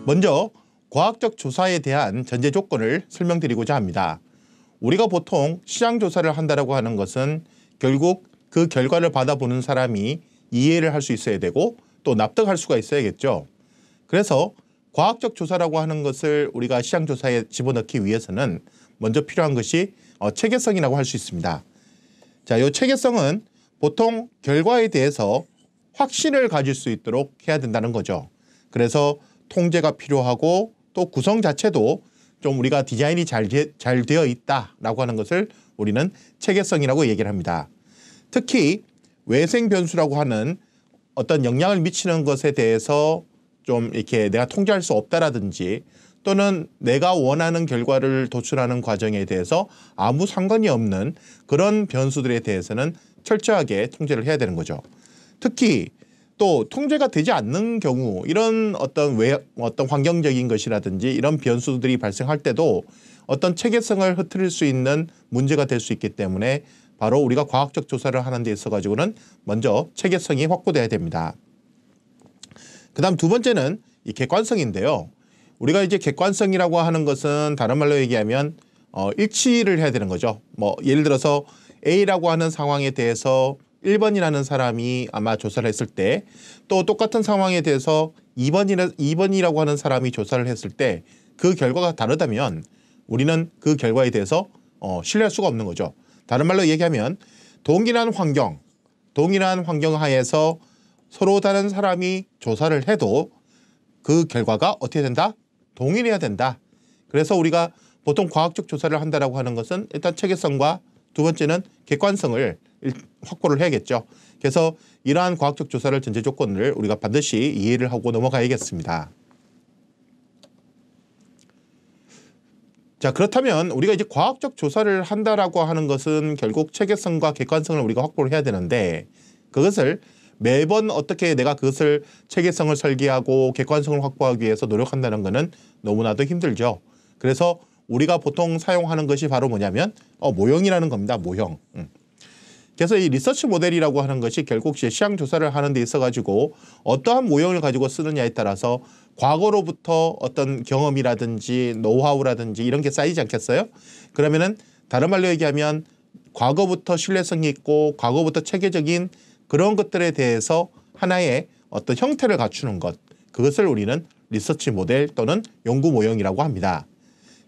먼저 과학적 조사에 대한 전제 조건을 설명드리고자 합니다. 우리가 보통 시장 조사를 한다고 하는 것은 결국 그 결과를 받아보는 사람이 이해를 할 수 있어야 되고 또 납득할 수가 있어야겠죠. 그래서 과학적 조사라고 하는 것을 우리가 시장 조사에 집어넣기 위해서는 먼저 필요한 것이 체계성이라고 할 수 있습니다. 자, 이 체계성은 보통 결과에 대해서 확신을 가질 수 있도록 해야 된다는 거죠. 그래서 통제가 필요하고 또 구성 자체도 좀 우리가 디자인이 잘 되어 있다라고 하는 것을 우리는 체계성이라고 얘기를 합니다. 특히 외생 변수라고 하는 어떤 영향을 미치는 것에 대해서 좀 이렇게 내가 통제할 수 없다라든지 또는 내가 원하는 결과를 도출하는 과정에 대해서 아무 상관이 없는 그런 변수들에 대해서는 철저하게 통제를 해야 되는 거죠. 특히 또 통제가 되지 않는 경우 이런 어떤 환경적인 것이라든지 이런 변수들이 발생할 때도 어떤 체계성을 흐트릴 수 있는 문제가 될 수 있기 때문에 바로 우리가 과학적 조사를 하는 데 있어 가지고는 먼저 체계성이 확보돼야 됩니다. 그다음 두 번째는 이 객관성인데요. 우리가 이제 객관성이라고 하는 것은 다른 말로 얘기하면 일치를 해야 되는 거죠. 예를 들어서 A라고 하는 상황에 대해서 1번이라는 사람이 아마 조사를 했을 때 또 똑같은 상황에 대해서 2번이라고 하는 사람이 조사를 했을 때 그 결과가 다르다면 우리는 그 결과에 대해서 신뢰할 수가 없는 거죠. 다른 말로 얘기하면 동일한 환경 하에서 서로 다른 사람이 조사를 해도 그 결과가 어떻게 된다? 동일해야 된다. 그래서 우리가 보통 과학적 조사를 한다라고 하는 것은 일단 체계성과 두 번째는 객관성을 확보를 해야겠죠. 그래서 이러한 과학적 조사를 전제 조건을 우리가 반드시 이해를 하고 넘어가야겠습니다. 자, 그렇다면 우리가 이제 과학적 조사를 한다라고 하는 것은 결국 체계성과 객관성을 우리가 확보를 해야 되는데 그것을 매번 어떻게 내가 그것을 체계성을 설계하고 객관성을 확보하기 위해서 노력한다는 것은 너무나도 힘들죠. 그래서 우리가 보통 사용하는 것이 바로 뭐냐면 모형이라는 겁니다. 모형. 그래서 이 리서치 모델이라고 하는 것이 결국 시장 조사를 하는 데 있어 가지고 어떠한 모형을 가지고 쓰느냐에 따라서 과거로부터 어떤 경험이라든지 노하우라든지 이런 게 쌓이지 않겠어요? 그러면은 다른 말로 얘기하면 과거부터 신뢰성이 있고 과거부터 체계적인 그런 것들에 대해서 하나의 어떤 형태를 갖추는 것, 그것을 우리는 리서치 모델 또는 연구 모형이라고 합니다.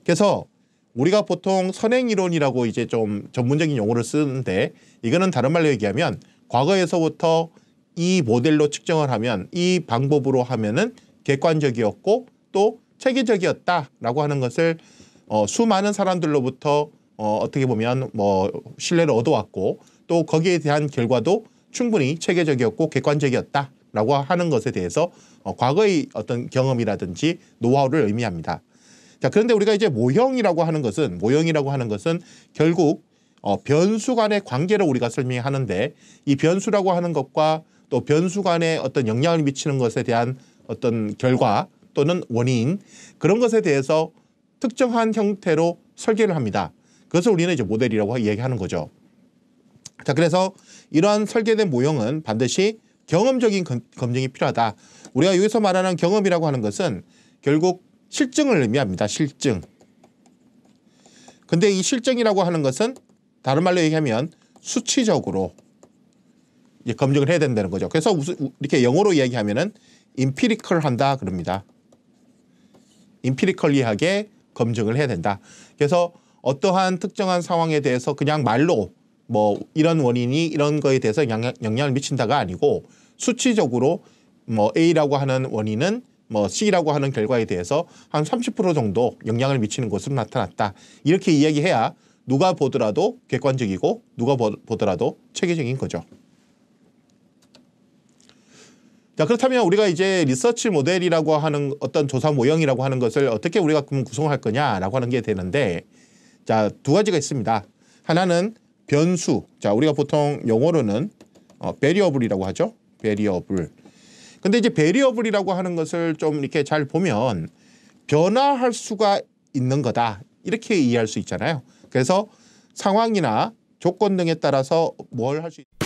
그래서 우리가 보통 선행이론이라고 이제 좀 전문적인 용어를 쓰는데 이거는 다른 말로 얘기하면 과거에서부터 이 모델로 측정을 하면 이 방법으로 하면은 객관적이었고 또 체계적이었다라고 하는 것을 수많은 사람들로부터 어떻게 보면 신뢰를 얻어왔고 또 거기에 대한 결과도 충분히 체계적이었고 객관적이었다라고 하는 것에 대해서 과거의 어떤 경험이라든지 노하우를 의미합니다. 자, 그런데 우리가 이제 모형이라고 하는 것은 결국 변수 간의 관계를 우리가 설명하는데 이 변수라고 하는 것과 또 변수 간의 어떤 영향을 미치는 것에 대한 어떤 결과 또는 원인 그런 것에 대해서 특정한 형태로 설계를 합니다. 그것을 우리는 이제 모델이라고 얘기하는 거죠. 자, 그래서 이러한 설계된 모형은 반드시 경험적인 검증이 필요하다. 우리가 여기서 말하는 경험이라고 하는 것은 결국 실증을 의미합니다. 실증. 근데 이 실증이라고 하는 것은 다른 말로 얘기하면 수치적으로 이제 검증을 해야 된다는 거죠. 그래서 이렇게 영어로 이야기하면은 empirical 한다 그럽니다. empirically하게 검증을 해야 된다. 그래서 어떠한 특정한 상황에 대해서 그냥 말로 이런 원인이 이런 거에 대해서 영향을 미친다가 아니고 수치적으로 A라고 하는 원인은 C라고 하는 결과에 대해서 한 30% 정도 영향을 미치는 것으로 나타났다. 이렇게 이야기해야 누가 보더라도 객관적이고 누가 보더라도 체계적인 거죠. 자, 그렇다면 우리가 이제 리서치 모델이라고 하는 어떤 조사 모형이라고 하는 것을 어떻게 우리가 그럼 구성할 거냐라고 하는 게 되는데 자, 두 가지가 있습니다. 하나는 변수. 자, 우리가 보통 용어로는 variable이라고 하죠. variable. 근데 이제 variable이라고 하는 것을 좀 이렇게 잘 보면 변화할 수가 있는 거다. 이렇게 이해할 수 있잖아요. 그래서 상황이나 조건 등에 따라서 뭘 할 수 있다.